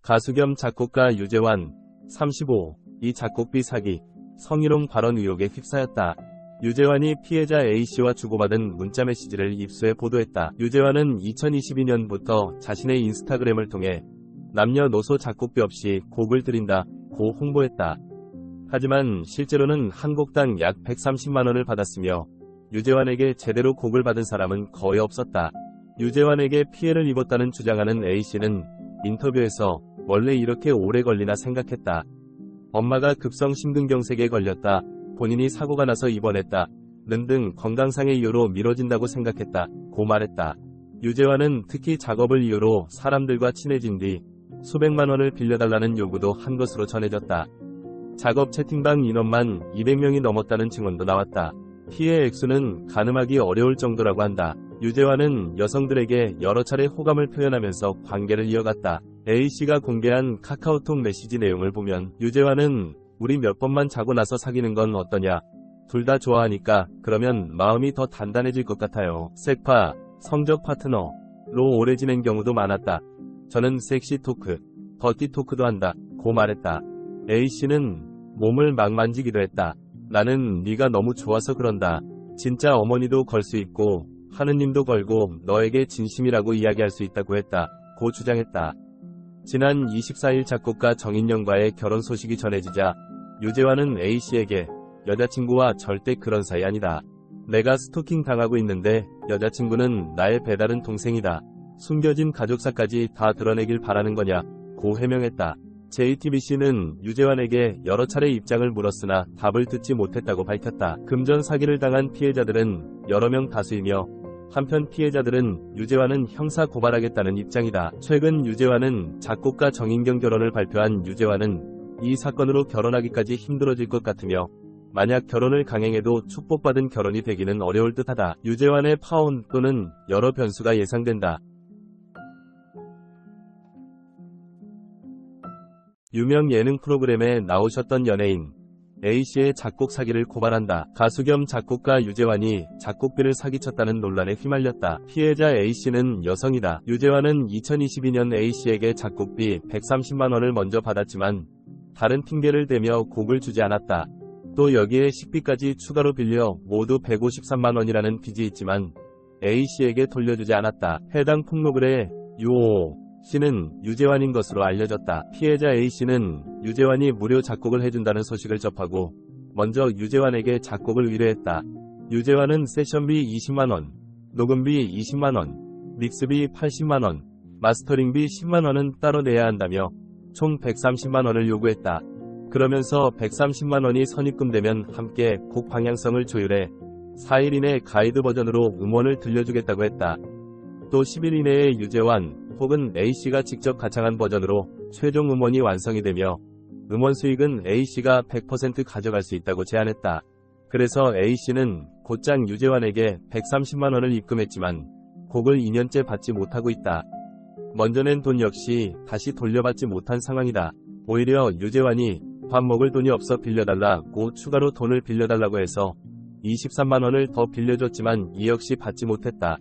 가수 겸 작곡가 유재환, 35, 이 작곡비 사기, 성희롱 발언 의혹에 휩싸였다. 유재환이 피해자 A씨와 주고받은 문자 메시지를 입수해 보도했다. 유재환은 2022년부터 자신의 인스타그램을 통해 남녀노소 작곡비 없이 곡을 드린다고 홍보했다. 하지만 실제로는 한 곡당 약 130만원을 받았으며 유재환에게 제대로 곡을 받은 사람은 거의 없었다. 유재환에게 피해를 입었다는 주장하는 A씨는 인터뷰에서 원래 이렇게 오래 걸리나 생각했다. 엄마가 급성 심근경색에 걸렸다. 본인이 사고가 나서 입원했다. 등 건강상의 이유로 미뤄진다고 생각했다. 고 말했다. 유재환은 특히 작업을 이유로 사람들과 친해진 뒤 수백만 원을 빌려달라는 요구도 한 것으로 전해졌다. 작업 채팅방 인원만 200명이 넘었다는 증언도 나왔다. 피해 액수는 가늠하기 어려울 정도라고 한다. 유재환은 여성들에게 여러 차례 호감을 표현하면서 관계를 이어갔다. A씨가 공개한 카카오톡 메시지 내용을 보면 유재환은 우리 몇 번만 자고 나서 사귀는 건 어떠냐? 둘 다 좋아하니까 그러면 마음이 더 단단해질 것 같아요. 섹파, 성적 파트너로 오래 지낸 경우도 많았다. 저는 섹시 토크, 더티 토크도 한다. 고 말했다. A씨는 몸을 막 만지기도 했다. 나는 네가 너무 좋아서 그런다. 진짜 어머니도 걸 수 있고 하느님도 걸고 너에게 진심이라고 이야기할 수 있다고 했다. 고 주장했다. 지난 24일 작곡가 정인영과의 결혼 소식이 전해지자 유재환은 A씨에게 여자친구와 절대 그런 사이 아니다. 내가 스토킹 당하고 있는데 여자친구는 나의 배다른 동생이다. 숨겨진 가족사까지 다 드러내길 바라는 거냐? 고 해명했다. JTBC는 유재환에게 여러 차례 입장을 물었으나 답을 듣지 못했다고 밝혔다. 금전 사기를 당한 피해자들은 여러 명 다수이며 한편 피해자들은 유재환은 형사 고발하겠다는 입장이다. 최근 유재환은 작곡가 정인경 결혼을 발표한 유재환은 이 사건으로 결혼하기까지 힘들어질 것 같으며 만약 결혼을 강행해도 축복받은 결혼이 되기는 어려울 듯하다. 유재환의 파혼 또는 여러 변수가 예상된다. 유명 예능 프로그램에 나오셨던 연예인 A씨의 작곡 사기를 고발한다. 가수 겸 작곡가 유재환이 작곡비를 사기쳤다는 논란에 휘말렸다. 피해자 A씨는 여성이다. 유재환은 2022년 A씨에게 작곡비 130만원을 먼저 받았지만 다른 핑계를 대며 곡을 주지 않았다. 또 여기에 식비까지 추가로 빌려 모두 153만원이라는 빚이 있지만 A씨에게 돌려주지 않았다. 해당 폭로글에 유오 씨는 유재환인 것으로 알려졌다. 피해자 A씨는 유재환이 무료 작곡을 해준다는 소식을 접하고 먼저 유재환에게 작곡을 의뢰했다. 유재환은 세션비 20만원, 녹음비 20만원, 믹스비 80만원, 마스터링비 10만원은 따로 내야 한다며 총 130만원을 요구했다. 그러면서 130만원이 선입금되면 함께 곡 방향성을 조율해 4일 이내 가이드 버전으로 음원을 들려주겠다고 했다. 또 10일 이내에 유재환 혹은 A씨가 직접 가창한 버전으로 최종 음원이 완성이 되며 음원 수익은 A씨가 100% 가져갈 수 있다고 제안했다. 그래서 A씨는 곧장 유재환에게 130만원을 입금했지만 곡을 2년째 받지 못하고 있다. 먼저 낸 돈 역시 다시 돌려받지 못한 상황이다. 오히려 유재환이 밥 먹을 돈이 없어 빌려달라고 추가로 돈을 빌려달라고 해서 23만원을 더 빌려줬지만 이 역시 받지 못했다.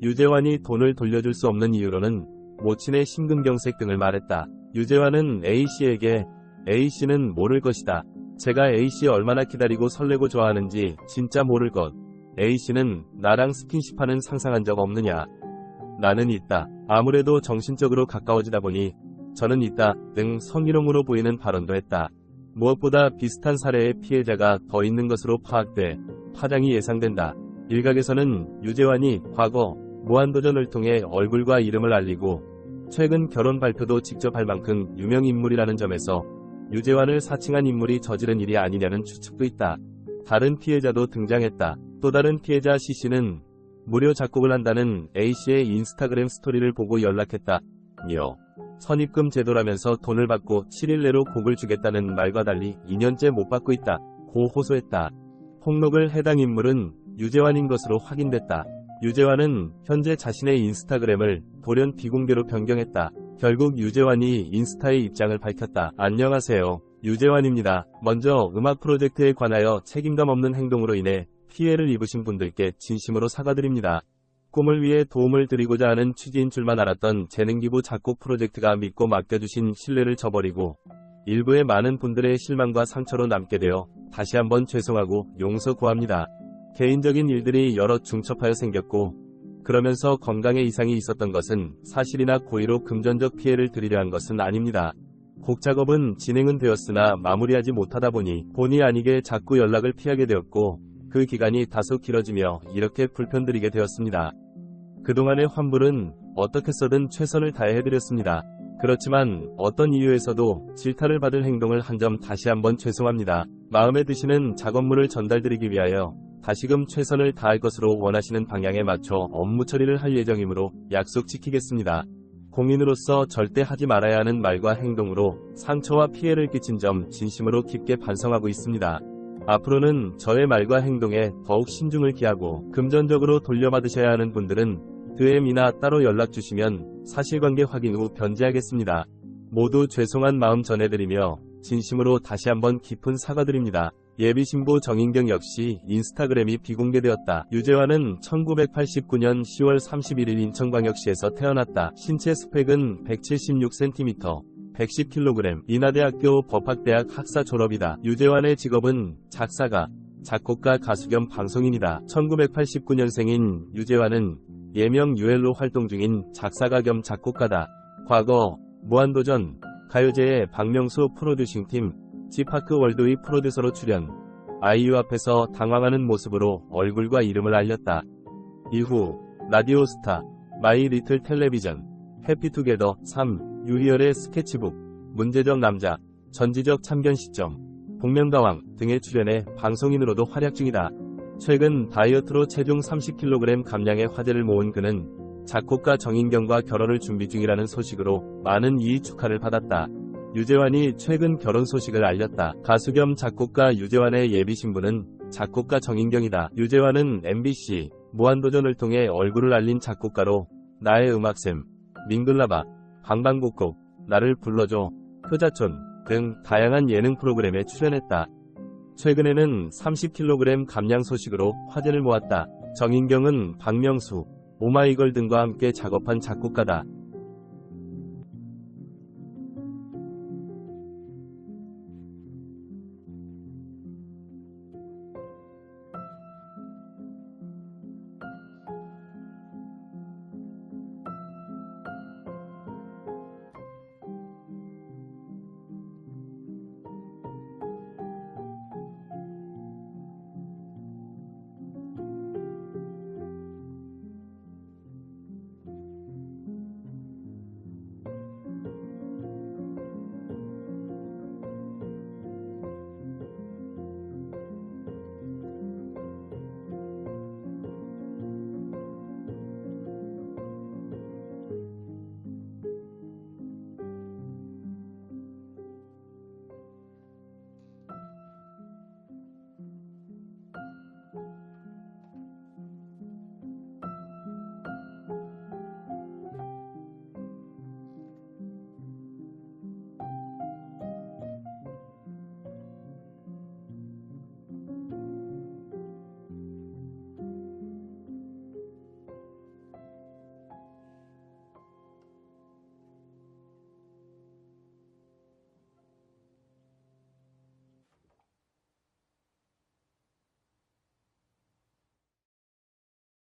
유재환이 돈을 돌려줄 수 없는 이유로는 모친의 심근경색 등을 말했다. 유재환은 A씨에게 A씨는 모를 것이다. 제가 A씨 얼마나 기다리고 설레고 좋아하는지 진짜 모를 것. A씨는 나랑 스킨십하는 상상한 적 없느냐. 나는 있다. 아무래도 정신적으로 가까워지다 보니 저는 있다 등 성희롱으로 보이는 발언도 했다. 무엇보다 비슷한 사례의 피해자가 더 있는 것으로 파악돼 파장이 예상된다. 일각에서는 유재환이 과거 무한도전을 통해 얼굴과 이름을 알리고 최근 결혼 발표도 직접 할 만큼 유명인물이라는 점에서 유재환을 사칭한 인물이 저지른 일이 아니냐는 추측도 있다. 다른 피해자도 등장했다. 또 다른 피해자 C씨는 무료 작곡을 한다는 A씨의 인스타그램 스토리를 보고 연락했다며 선입금 제도라면서 돈을 받고 7일 내로 곡을 주겠다는 말과 달리 2년째 못 받고 있다 고 호소했다. 폭로글 해당 인물은 유재환인 것으로 확인됐다. 유재환은 현재 자신의 인스타그램을 돌연 비공개로 변경했다. 결국 유재환이 인스타에 입장을 밝혔다. 안녕하세요. 유재환입니다. 먼저 음악 프로젝트에 관하여 책임감 없는 행동으로 인해 피해를 입으신 분들께 진심으로 사과드립니다. 꿈을 위해 도움을 드리고자 하는 취지인 줄만 알았던 재능기부 작곡 프로젝트가 믿고 맡겨주신 신뢰를 저버리고 일부의 많은 분들의 실망과 상처로 남게 되어 다시 한번 죄송하고 용서 구합니다. 개인적인 일들이 여러 중첩하여 생겼고 그러면서 건강에 이상이 있었던 것은 사실이나 고의로 금전적 피해를 드리려 한 것은 아닙니다. 곡 작업은 진행은 되었으나 마무리하지 못하다 보니 본의 아니게 자꾸 연락을 피하게 되었고 그 기간이 다소 길어지며 이렇게 불편드리게 되었습니다. 그동안의 환불은 어떻게 써든 최선을 다해 해드렸습니다. 그렇지만 어떤 이유에서도 질타를 받을 행동을 한 점 다시 한번 죄송합니다. 마음에 드시는 작업물을 전달드리기 위하여 다시금 최선을 다할 것으로 원하시는 방향에 맞춰 업무 처리를 할 예정이므로 약속 지키겠습니다. 공인으로서 절대 하지 말아야 하는 말과 행동으로 상처와 피해를 끼친 점 진심으로 깊게 반성하고 있습니다. 앞으로는 저의 말과 행동에 더욱 신중을 기하고 금전적으로 돌려받으셔야 하는 분들은 DM이나 따로 연락주시면 사실관계 확인 후 변제하겠습니다. 모두 죄송한 마음 전해드리며 진심으로 다시 한번 깊은 사과드립니다. 예비신부 정인경 역시 인스타그램이 비공개되었다. 유재환은 1989년 10월 31일 인천광역시에서 태어났다. 신체 스펙은 176cm, 110kg, 인하대학교 법학대학 학사 졸업이다. 유재환의 직업은 작사가, 작곡가, 가수 겸 방송인이다. 1989년생인 유재환은 예명 유엘로 활동 중인 작사가 겸 작곡가다. 과거 무한도전, 가요제의 박명수 프로듀싱팀, 지파크 월드의 프로듀서로 출연, 아이유 앞에서 당황하는 모습으로 얼굴과 이름을 알렸다. 이후 라디오스타, 마이 리틀 텔레비전, 해피투게더, 3, 유희열의 스케치북, 문제적 남자, 전지적 참견 시점, 복면가왕 등에 출연해 방송인으로도 활약 중이다. 최근 다이어트로 체중 30kg 감량의 화제를 모은 그는 작곡가 정인경과 결혼을 준비 중이라는 소식으로 많은 이의 축하를 받았다. 유재환이 최근 결혼 소식을 알렸다. 가수 겸 작곡가 유재환의 예비 신부는 작곡가 정인경이다. 유재환은 MBC 무한도전을 통해 얼굴을 알린 작곡가로 나의 음악샘, 밍글라바, 방방곡곡, 나를 불러줘, 효자촌 등 다양한 예능 프로그램에 출연했다. 최근에는 30kg 감량 소식으로 화제를 모았다. 정인경은 박명수, 오마이걸 등과 함께 작업한 작곡가다.